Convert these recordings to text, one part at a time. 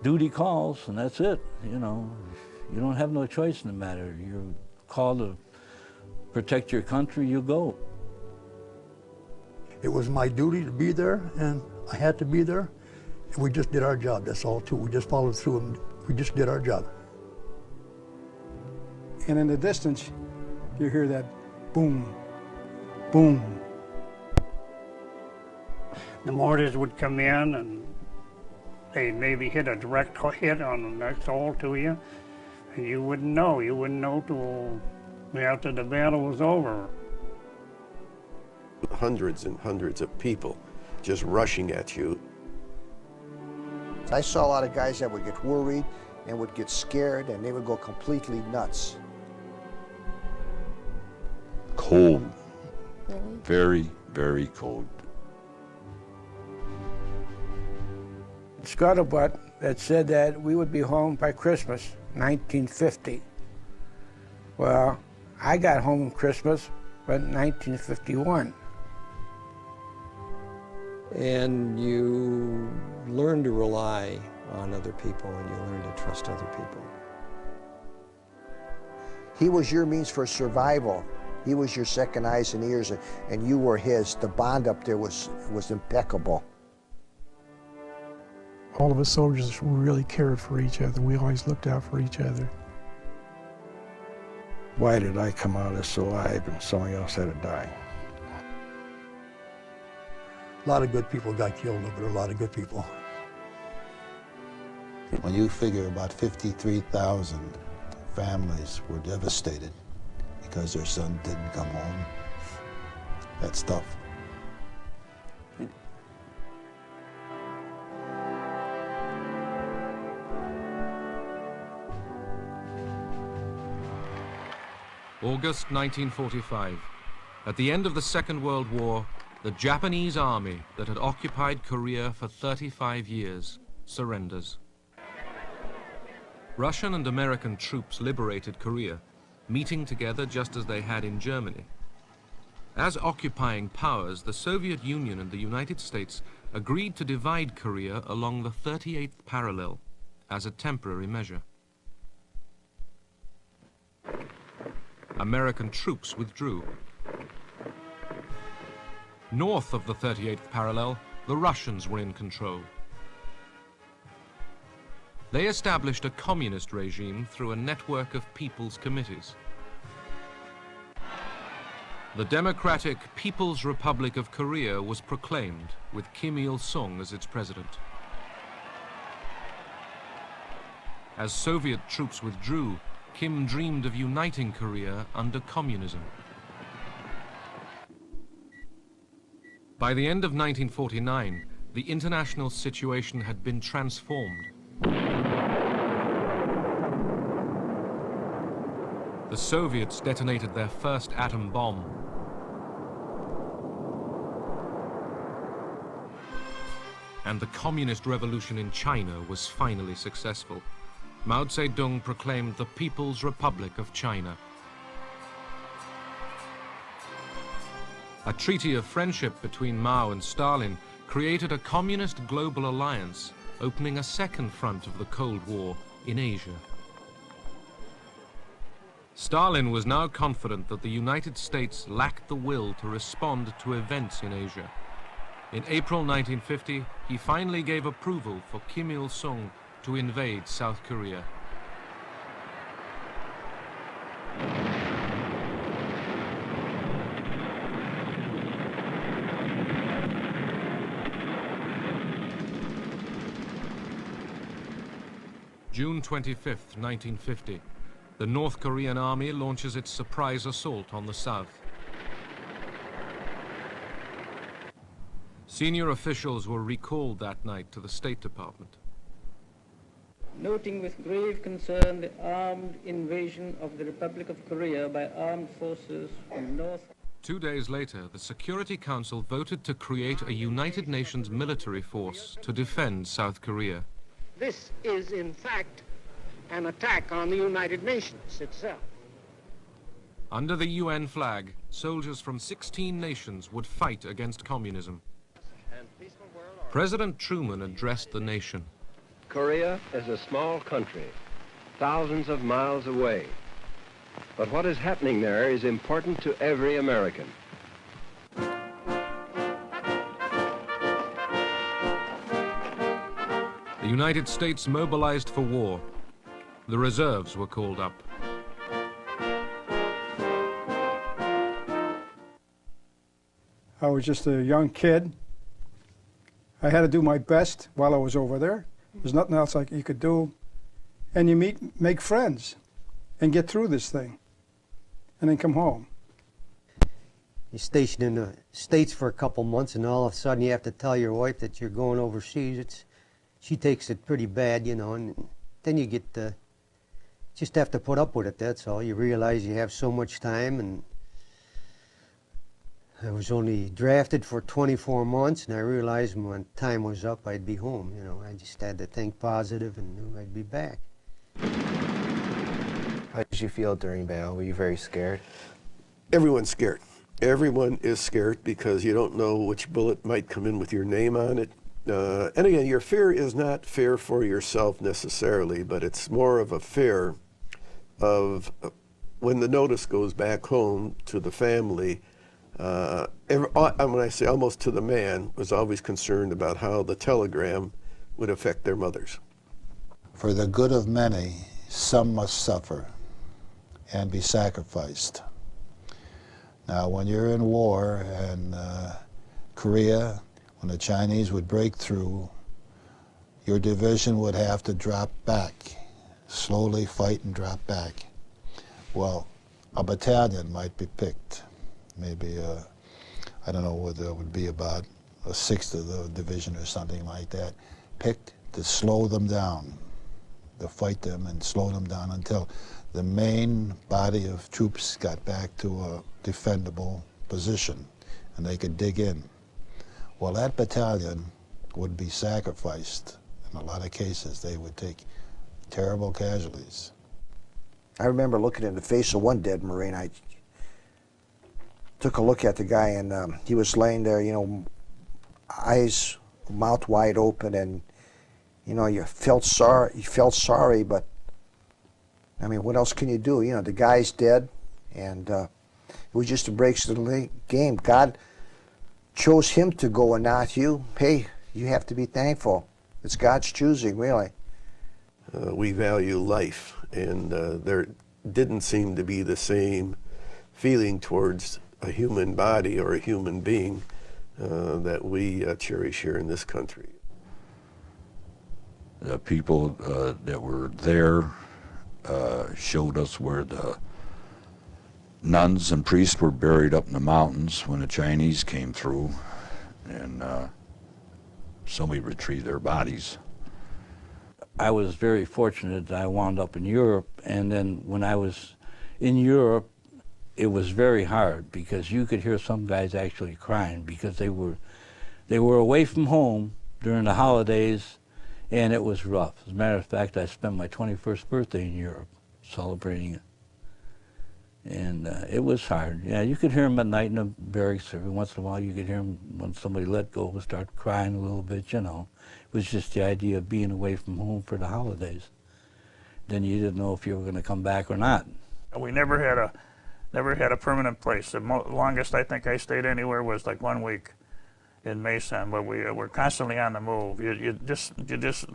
duty calls, and that's it. You know, you don't have no choice in the matter. You're called to protect your country, you go. It was my duty to be there, and I had to be there, and we just did our job, that's all too. We just followed through, and we just did our job. And in the distance, you hear that boom, boom. The mortars would come in, and they'd maybe hit a direct hit on the next hole to you, and you wouldn't know. You wouldn't know till after the battle was over. Hundreds and hundreds of people just rushing at you. I saw a lot of guys that would get worried and would get scared, and they would go completely nuts. Cold. Really? Very, very cold. Scuttlebutt that said that we would be home by Christmas, 1950. Well, I got home Christmas, but 1951. And you learn to rely on other people, and you learn to trust other people. He was your means for survival. He was your second eyes and ears, and you were his. The bond up there was impeccable. All of us soldiers really cared for each other. We always looked out for each other. Why did I come out of this alive and someone else had to die? A lot of good people got killed over there, a lot of good people. When you figure about 53,000 families were devastated because their son didn't come home, that's tough. August 1945. At the end of the Second World War, the Japanese army that had occupied Korea for 35 years surrenders. Russian and American troops liberated Korea, meeting together just as they had in Germany. As occupying powers, the Soviet Union and the United States agreed to divide Korea along the 38th parallel as a temporary measure. American troops withdrew. North of the 38th parallel, the Russians were in control. They established a communist regime through a network of people's committees. The Democratic People's Republic of Korea was proclaimed, with Kim Il-sung as its president. As Soviet troops withdrew, Kim dreamed of uniting Korea under communism. By the end of 1949, the international situation had been transformed. The Soviets detonated their first atom bomb. And the communist revolution in China was finally successful. Mao Zedong proclaimed the People's Republic of China. A treaty of friendship between Mao and Stalin created a communist global alliance, opening a second front of the Cold War in Asia. Stalin was now confident that the United States lacked the will to respond to events in Asia. In April 1950, he finally gave approval for Kim Il-sung to invade South Korea. June 25th, 1950. The North Korean army launches its surprise assault on the south. Senior officials were recalled that night to the State Department. Noting with grave concern the armed invasion of the Republic of Korea by armed forces from North. 2 days later, the Security Council voted to create a United Nations military force to defend South Korea. This is, in fact, an attack on the United Nations itself. Under the UN flag, soldiers from 16 nations would fight against communism. President Truman addressed the nation. Korea is a small country, thousands of miles away. But what is happening there is important to every American. The United States mobilized for war. The reserves were called up. I was just a young kid. I had to do my best while I was over there. There's nothing else like you could do. And you make friends and get through this thing and then come home. You're stationed in the States for a couple months and all of a sudden you have to tell your wife that you're going overseas. She takes it pretty bad, you know, and then you get just have to put up with it, that's all. You realize you have so much time, and I was only drafted for 24 months, and I realized when time was up, I'd be home, you know. I just had to think positive and knew I'd be back. How did you feel during battle? Were you very scared? Everyone's scared. Everyone is scared because you don't know which bullet might come in with your name on it. And again, your fear is not fear for yourself necessarily, but it's more of a fear of when the notice goes back home to the family. When I say almost to the man, was always concerned about how the telegram would affect their mothers. For the good of many, some must suffer and be sacrificed. Now, when you're in war and Korea, when the Chinese would break through, your division would have to drop back, slowly fight and drop back. Well, a battalion might be picked, maybe, I don't know whether it would be about a sixth of the division or something like that, picked to slow them down, to fight them and slow them down until the main body of troops got back to a defendable position and they could dig in. Well, that battalion would be sacrificed. In a lot of cases, they would take terrible casualties. I remember looking in the face of one dead Marine. I took a look at the guy, and he was laying there, you know, eyes, mouth wide open, and you know, you felt sorry, but I mean, what else can you do? You know, the guy's dead, and it was just a breaks of the game. God chose him to go and not you. Hey, you have to be thankful. It's God's choosing, really. We value life, and there didn't seem to be the same feeling towards a human body or a human being that we cherish here in this country. The people that were there showed us where the nuns and priests were buried up in the mountains when the Chinese came through, and somebody retrieved their bodies. I was very fortunate that I wound up in Europe, and then when I was in Europe, it was very hard because you could hear some guys actually crying because they were away from home during the holidays, and it was rough. As a matter of fact, I spent my 21st birthday in Europe celebrating it. And it was hard. Yeah, you could hear them at night in the barracks. Every once in a while you could hear them when somebody let go and start crying a little bit, you know. It was just the idea of being away from home for the holidays. Then you didn't know if you were going to come back or not. We never had a permanent place. The longest I think I stayed anywhere was like 1 week in Mason, but we were constantly on the move. You just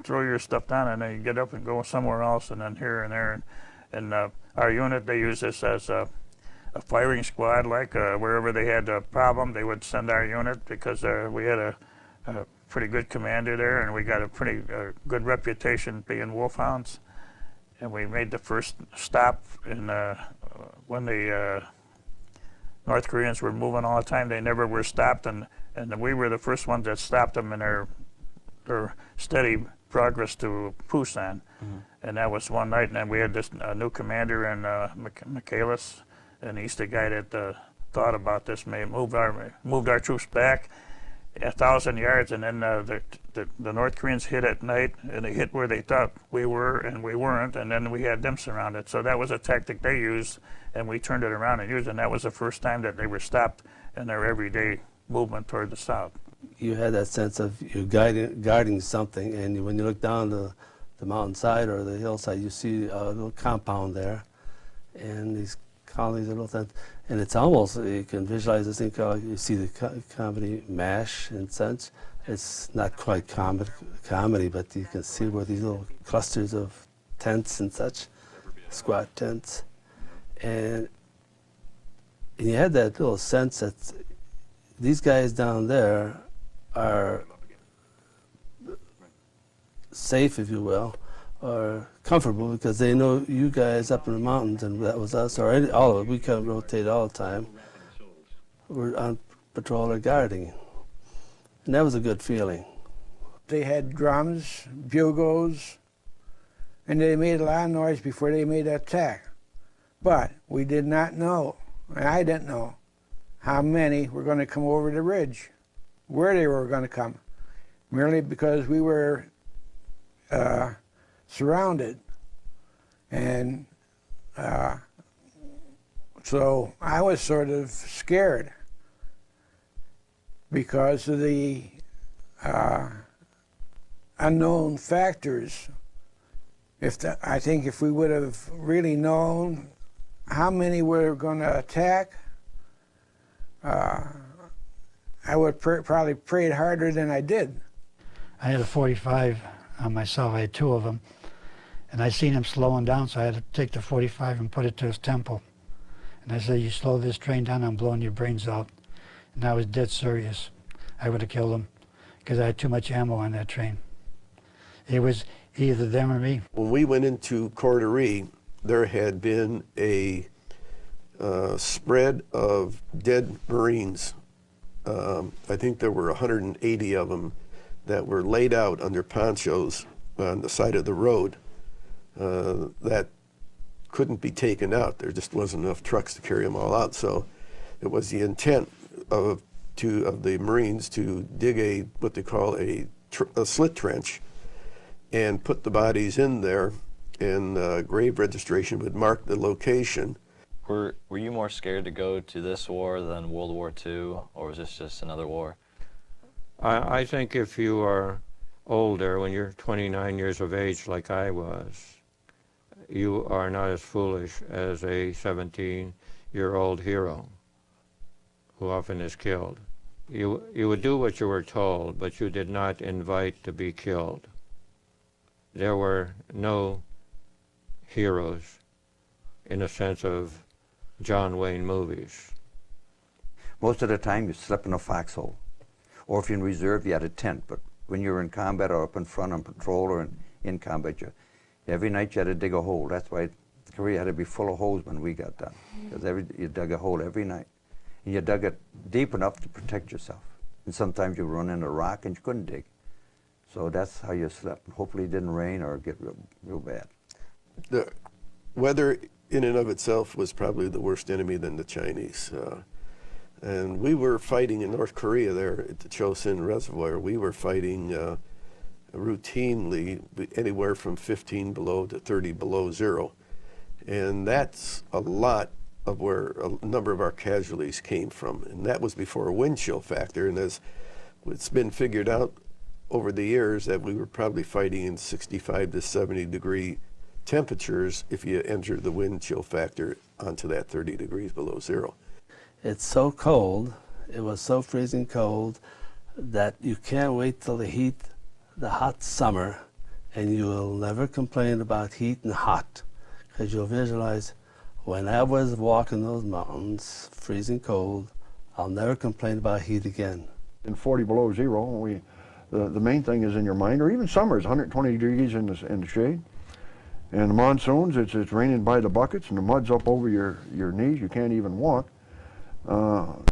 throw your stuff down and then you get up and go somewhere else, and then here and there. And our unit, they use this as a firing squad, like wherever they had a problem, they would send our unit because we had a pretty good commander there, and we got a pretty good reputation being wolfhounds. And we made the first stop when the North Koreans were moving all the time. They never were stopped, and we were the first ones that stopped them in their steady progress to Busan. Mm-hmm. And that was one night, and then we had this new commander in Michaelis, and he's the guy that thought about this, moved our troops back 1,000 yards, and then the North Koreans hit at night, and they hit where they thought we were, and we weren't, and then we had them surrounded. So that was a tactic they used, and we turned it around and used it, and that was the first time that they were stopped in their everyday movement toward the south. You had that sense of you're guarding something, and when you look down the mountainside or the hillside, you see a little compound there, and these colonies are little tents, and it's almost, you can visualize this thing called, you see the comedy MASH and such. It's not quite comedy, but you can see where these little clusters of tents and such, squat tents, and you had that little sense that these guys down there are safe, if you will, or comfortable, because they know you guys up in the mountains, and that was us, or all of it. We kind of rotate all the time. We're on patrol or guarding, and that was a good feeling. They had drums, bugles, and they made a lot of noise before they made the attack. But we did not know, and I didn't know, how many were going to come over the ridge, where they were going to come, merely because we were surrounded. And so I was sort of scared because of the unknown factors. I think if we would have really known how many were going to attack, I would probably prayed harder than I did. I had a 45 on myself. I had 2 of them, and I seen him slowing down, so I had to take the 45 and put it to his temple. And I said, "You slow this train down, I'm blowing your brains out." And I was dead serious. I would have killed him because I had too much ammo on that train. It was either them or me. When we went into Corderie, there had been a spread of dead Marines. I think there were 180 of them that were laid out under ponchos on the side of the road that couldn't be taken out. There just wasn't enough trucks to carry them all out. So it was the intent of the Marines to dig what they call a slit trench and put the bodies in there, and grave registration would mark the location. Were you more scared to go to this war than World War II, or was this just another war? I think if you are older, when you're 29 years of age like I was, you are not as foolish as a 17-year-old hero who often is killed. You would do what you were told, but you did not invite to be killed. There were no heroes in the sense of John Wayne movies. Most of the time you slept in a foxhole, or if you're in reserve you had a tent, but when you were in combat or up in front on patrol or in combat, every night you had to dig a hole. That's why Korea had to be full of holes when we got done, because you dug a hole every night. And you dug it deep enough to protect yourself. And sometimes you run into a rock and you couldn't dig. So that's how you slept. Hopefully it didn't rain or get real bad. The weather in and of itself was probably the worst enemy than the Chinese. And we were fighting in North Korea there at the Chosin Reservoir. We were fighting routinely anywhere from 15 below to 30 below zero. And that's a lot of where a number of our casualties came from. And that was before a wind chill factor. And as it's been figured out over the years that we were probably fighting in 65 to 70 degree temperatures if you enter the wind chill factor onto that 30 degrees below zero. It's so cold, it was so freezing cold that you can't wait till the hot summer, and you will never complain about heat and hot, because you'll visualize, when I was walking those mountains, freezing cold, I'll never complain about heat again. In 40 below zero, the main thing is in your mind, or even summers, 120 degrees in the shade. And the monsoons, it's raining by the buckets and the mud's up over your knees, you can't even walk.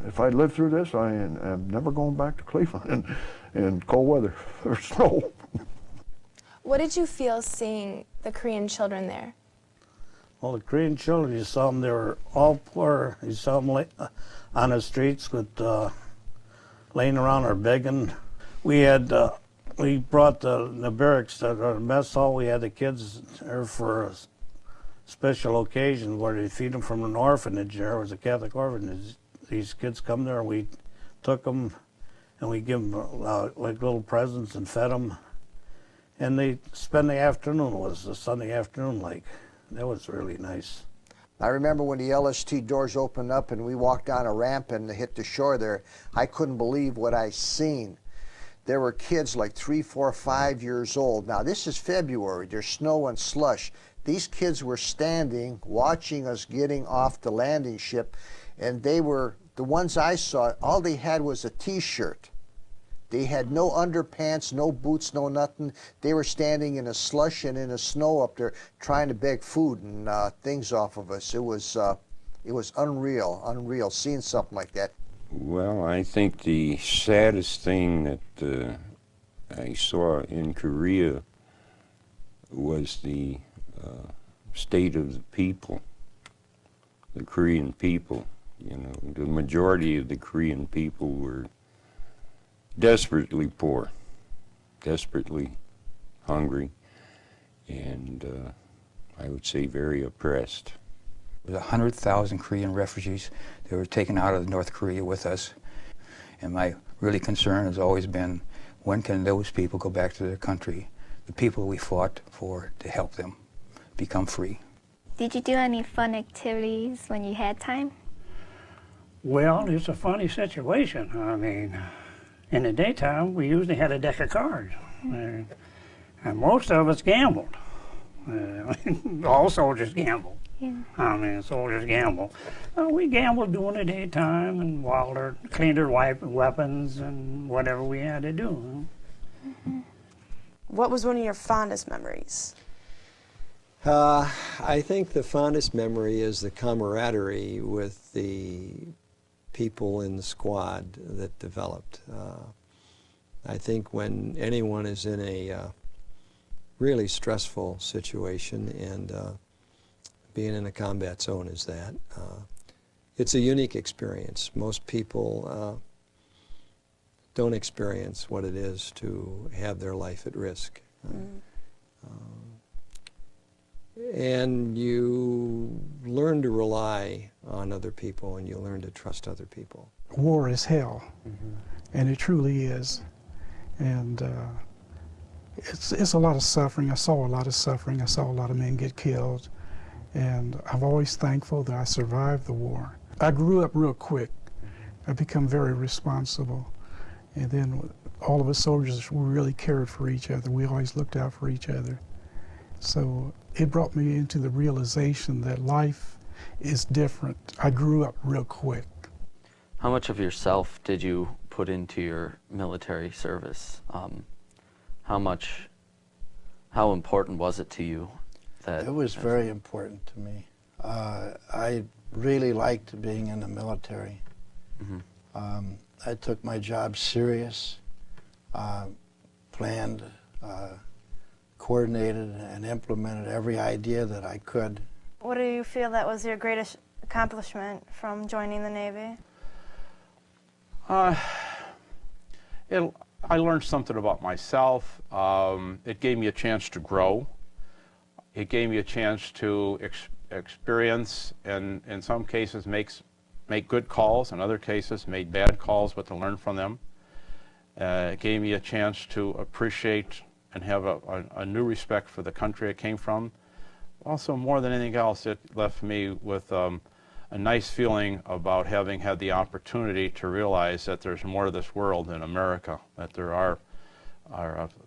If I lived through this, I am never going back to Cleveland in cold weather or snow. What did you feel seeing the Korean children there? Well, the Korean children, you saw them, they were all poor. You saw them on the streets with laying around or begging. We brought the barracks, the mess hall, we had the kids there for a special occasion where they feed them from an orphanage. There was a Catholic orphanage. These kids come there, and we took them and we give them like little presents and fed them. and they spend the afternoon, was a Sunday afternoon like. That was really nice. I remember when the LST doors opened up and we walked down a ramp and hit the shore there, I couldn't believe what I seen. There were kids like 3, 4, 5 years old. Now this is February, there's snow and slush. These kids were standing, watching us getting off the landing ship, and they were, the ones I saw, all they had was a t-shirt. They had no underpants, no boots, no nothing. They were standing in a slush and in the snow up there trying to beg food and things off of us. It was unreal seeing something like that. Well, I think the saddest thing that I saw in Korea was the state of the people, the Korean people. You know, the majority of the Korean people were desperately poor, desperately hungry, and I would say very oppressed. There was 100,000 Korean refugees that were taken out of North Korea with us. And my really concern has always been, when can those people go back to their country, the people we fought for to help them become free? Did you do any fun activities when you had time? Well, it's a funny situation. I mean, in the daytime, we usually had a deck of cards. And most of us gambled. All soldiers gamble. Yeah. I mean, soldiers gamble. We gambled during the daytime and while they cleaned their weapons and whatever we had to do. What was one of your fondest memories? I think the fondest memory is the camaraderie with the people in the squad that developed. I think when anyone is in a really stressful situation, and being in a combat zone is that, it's a unique experience. Most people don't experience what it is to have their life at risk. And you learn to rely on other people, and you learn to trust other people. War is hell, and it truly is. And it's a lot of suffering. I saw a lot of suffering. I saw a lot of men get killed. And I'm always thankful that I survived the war. I grew up real quick. I become very responsible. And then all of us soldiers, we really cared for each other. We always looked out for each other. So it brought me into the realization that life is different. I grew up real quick. How much of yourself did you put into your military service? How important was it to you? It was very important to me. I really liked being in the military. I took my job serious, planned, coordinated, and implemented every idea that I could. What do you feel that was your greatest accomplishment from joining the Navy? I learned something about myself. It gave me a chance to grow. It gave me a chance to experience, and in some cases make good calls, in other cases made bad calls, but to learn from them. It gave me a chance to appreciate and have a new respect for the country I came from. Also, more than anything else, it left me with a nice feeling about having had the opportunity to realize that there's more to this world than America, that there are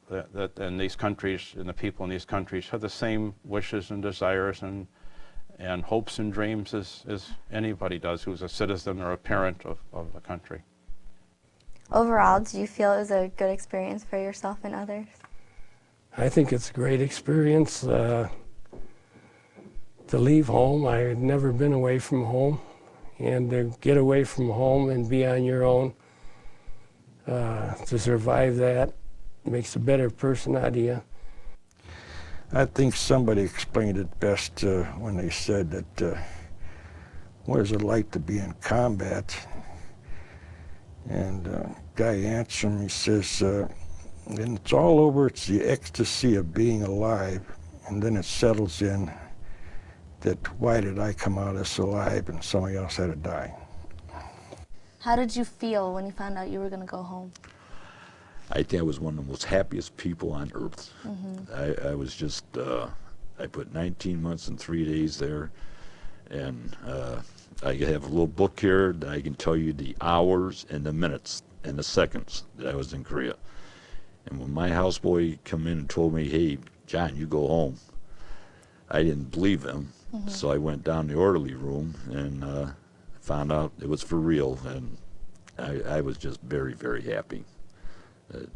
that in these countries, and the people in these countries have the same wishes and desires and hopes and dreams as anybody does who's a citizen or a parent of the country. Overall, do you feel it was a good experience for yourself and others? I think it's a great experience to leave home. I had never been away from home, and to get away from home and be on your own, to survive that makes a better person out of you. I think somebody explained it best when they said that, what is it like to be in combat? And guy answered him, he says, when it's all over, it's the ecstasy of being alive, and then it settles in that why did I come out of this alive and somebody else had to die. How did you feel when you found out you were going to go home? I think I was one of the most happiest people on earth. I was just, I put 19 months and 3 days there, and I have a little book here that I can tell you the hours and the minutes and the seconds that I was in Korea. And when my houseboy come in and told me, hey, John, you go home, I didn't believe him. So I went down to the orderly room and found out it was for real, and I was just very, very happy.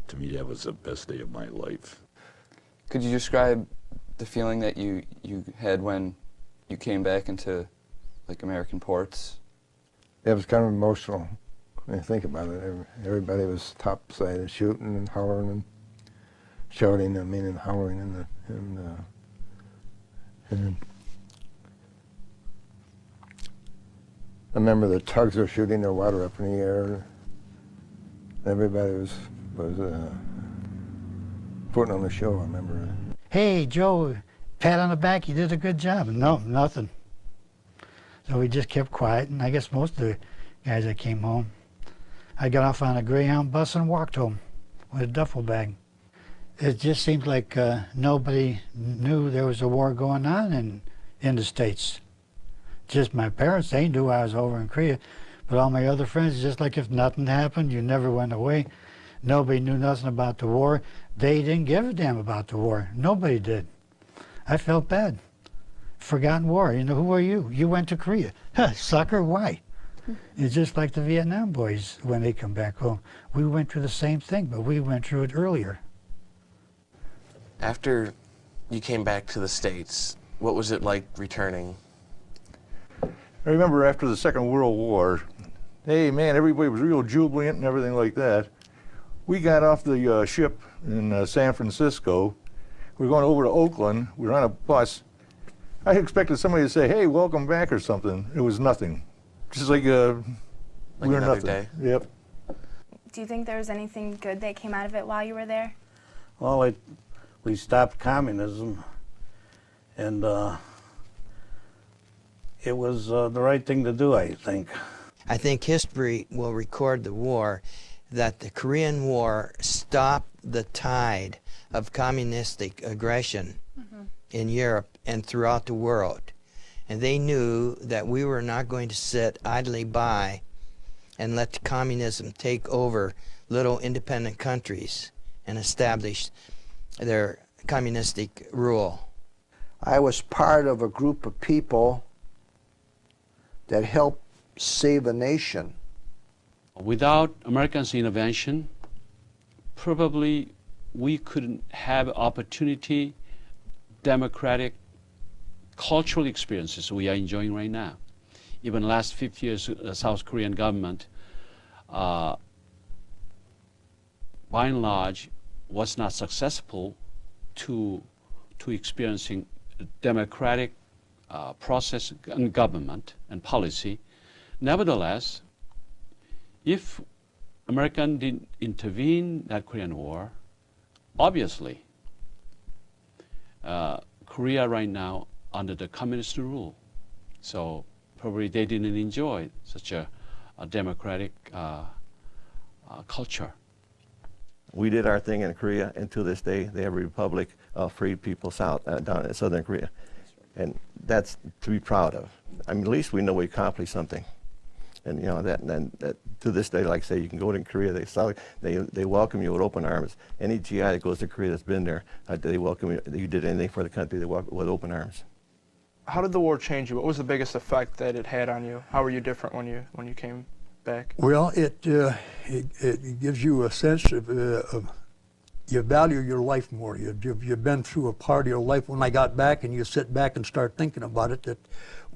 To me, that was the best day of my life. Could you describe the feeling that you had when you came back into like American ports? It was kind of emotional when you think about it. Everybody was topside and shooting and hollering and shouting, and hollering and I remember the tugs were shooting their water up in the air. Everybody was putting on the show, I remember. Hey, Joe, pat on the back, you did a good job. No, nothing. So we just kept quiet, and I guess most of the guys that came home, I got off on a Greyhound bus and walked home with a duffel bag. It just seemed like nobody knew there was a war going on in the States. Just my parents, they knew I was over in Korea, but all my other friends, just like if nothing happened, you never went away. Nobody knew nothing about the war. They didn't give a damn about the war. Nobody did. I felt bad. Forgotten war. You know, who are you? You went to Korea. Huh, sucker, why? It's just like the Vietnam boys when they come back home. We went through the same thing, but we went through it earlier. After you came back to the States, what was it like returning? I remember after the Second World War, hey man, everybody was real jubilant and everything like that. We got off the ship in San Francisco. We were going over to Oakland. We were on a bus. I expected somebody to say, hey, welcome back or something. It was nothing. Just like, we were another nothing. day. Yep. Do you think there was anything good that came out of it while you were there? Well, we stopped communism, and it was the right thing to do, I think. I think history will record the war, that the Korean War stopped the tide of communistic aggression in Europe and throughout the world. And they knew that we were not going to sit idly by and let communism take over little independent countries and establish their communistic rule. I was part of a group of people that helped save a nation. Without Americans' intervention, probably we couldn't have opportunity, democratic, cultural experiences we are enjoying right now. Even last 50 years, the South Korean government, by and large, was not successful to experiencing democratic process and government and policy. Nevertheless, if America didn't intervene in that Korean War, obviously, Korea right now under the communist rule. So probably they didn't enjoy such a democratic culture. We did our thing in Korea, and to this day, they have a republic of free people down in southern Korea. And that's to be proud of. I mean, at least we know we accomplished something. And you know that to this day, like I say, you can go to Korea. They welcome you with open arms. Any GI that goes to Korea that's been there, they welcome you. You did anything for the country, they welcome with open arms. How did the war change you? What was the biggest effect that it had on you? How were you different when you came back? Well, it gives you a sense of you value your life more. You've been through a part of your life. When I got back, and you sit back and start thinking about it, that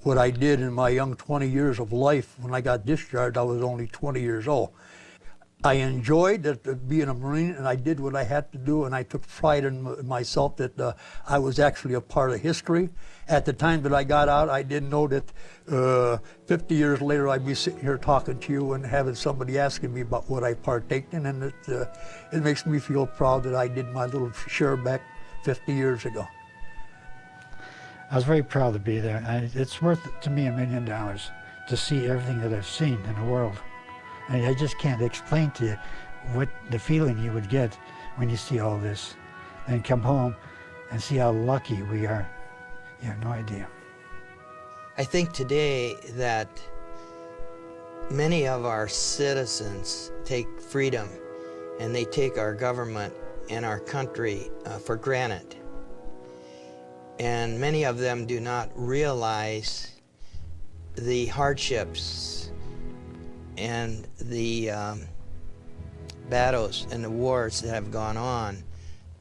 what I did in my young 20 years of life, when I got discharged, I was only 20 years old. I enjoyed being a Marine, and I did what I had to do, and I took pride in myself that I was actually a part of history. At the time that I got out, I didn't know that 50 years later I'd be sitting here talking to you and having somebody asking me about what I partaked in, and it makes me feel proud that I did my little share back 50 years ago. I was very proud to be there. It's worth to me $1 million to see everything that I've seen in the world. I just can't explain to you what the feeling you would get when you see all this, and come home and see how lucky we are. You have no idea. I think today that many of our citizens take freedom and they take our government and our country for granted. And many of them do not realize the hardships and the battles and the wars that have gone on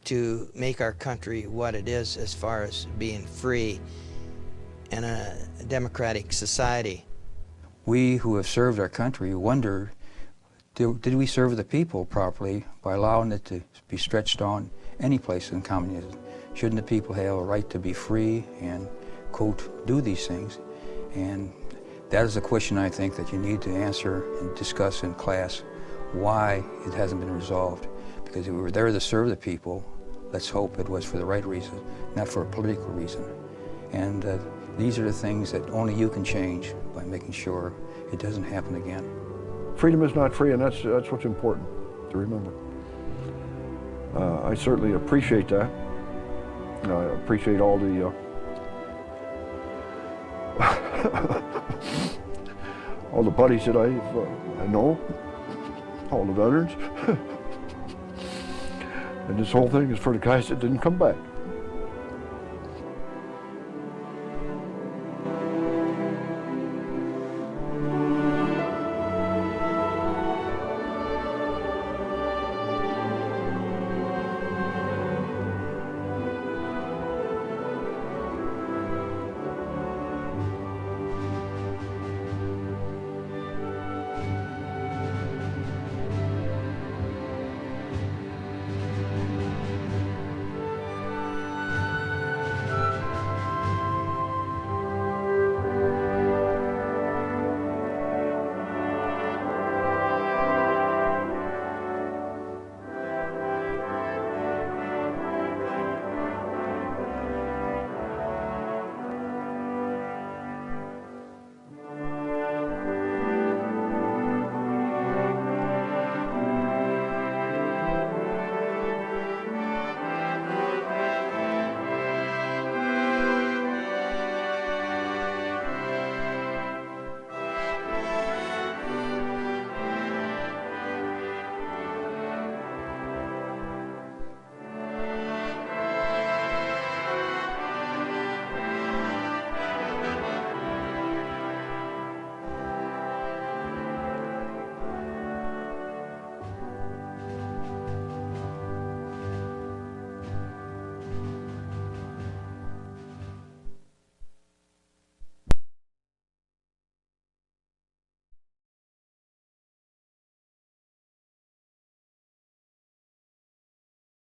to make our country what it is as far as being free and a democratic society. We who have served our country wonder, did we serve the people properly by allowing it to be stretched on any place in communism? Shouldn't the people have a right to be free and, quote, do these things? And that is a question I think that you need to answer and discuss in class, why it hasn't been resolved. Because if we were there to serve the people, let's hope it was for the right reason, not for a political reason. And these are the things that only you can change by making sure it doesn't happen again. Freedom is not free, and that's what's important to remember. I certainly appreciate that. I appreciate all the all the buddies that I know, all the veterans. And this whole thing is for the guys that didn't come back.